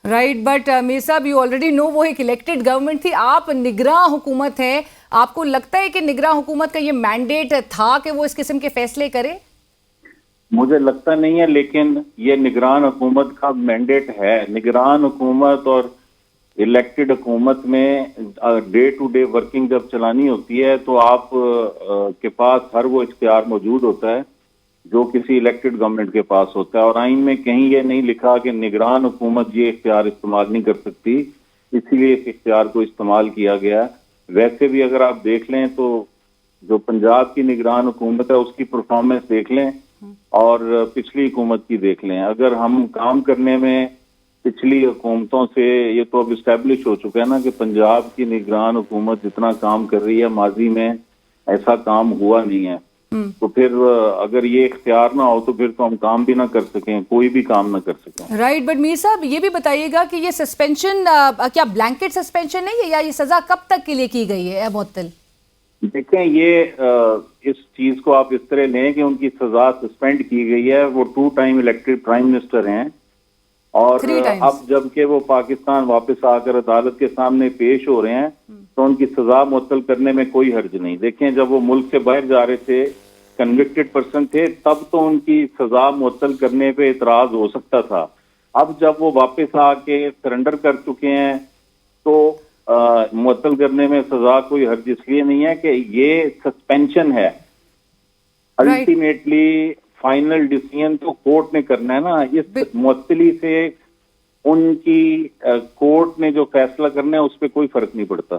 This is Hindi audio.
राइट, बट मीर साहब यू ऑलरेडी नो वो एक इलेक्टेड गवर्नमेंट थी, आप निगरां हुकूमत है। आपको लगता है कि निगरां हुकूमत का ये मैंडेट था कि वो इस किस्म के फैसले करे? मुझे लगता नहीं है, लेकिन ये निगरान हुकूमत का मैंडेट है। निगरान हुकूमत और इलेक्टेड हुकूमत में डे टू डे वर्किंग जब चलानी होती है तो आप के पास हर वो इख्तियार मौजूद होता है जो किसी इलेक्टेड गवर्नमेंट के पास होता है। और आइन में कहीं ये नहीं लिखा कि निगरान हुकूमत ये इख्तियार इस्तेमाल नहीं कर सकती, इसीलिए इस इख्तियार को इस्तेमाल किया गया। वैसे भी अगर आप देख लें तो जो पंजाब की निगरान हुकूमत है उसकी परफॉर्मेंस देख लें और पिछली हुकूमत की देख लें। अगर हम काम करने में पिछली हुकूमतों से, ये तो अब इस्टेब्लिश हो चुका है ना कि पंजाब की निगरान हुकूमत जितना काम कर रही है माजी में ऐसा काम हुआ नहीं है। तो फिर अगर ये इख्तियार ना हो तो फिर तो हम काम भी ना कर सकें, कोई भी काम ना कर सकें। राइट, बट मीर साहब ये भी बताइएगा कि ये सस्पेंशन क्या ब्लैंकेट सस्पेंशन है या ये सजा कब तक के लिए की गई है मुअत्तल? देखें, ये इस चीज को आप इस तरह लें कि उनकी सजा सस्पेंड की गई है। वो 2 टाइम इलेक्टेड प्राइम मिनिस्टर हैं और 3 टाइम्स। अब जबकि वो पाकिस्तान वापस आकर अदालत के सामने पेश हो रहे हैं तो उनकी सजा मुअत्तल करने में कोई हर्ज नहीं। देखें, जब वो मुल्क से बाहर जा रहे थे, कन्विक्टेड पर्सन थे, तब तो उनकी सजा मुअत्तल करने पे इतराज हो सकता था। अब जब वो वापस आके सरेंडर कर चुके हैं तो मुअत्तल करने में सजा कोई हर्ज इसलिए नहीं है कि ये सस्पेंशन है। राइट, अल्टीमेटली फाइनल डिसीजन तो कोर्ट ने करना है ना। इस मुअत्तली से उनकी कोर्ट ने जो फैसला करना है उस पर कोई फर्क नहीं पड़ता।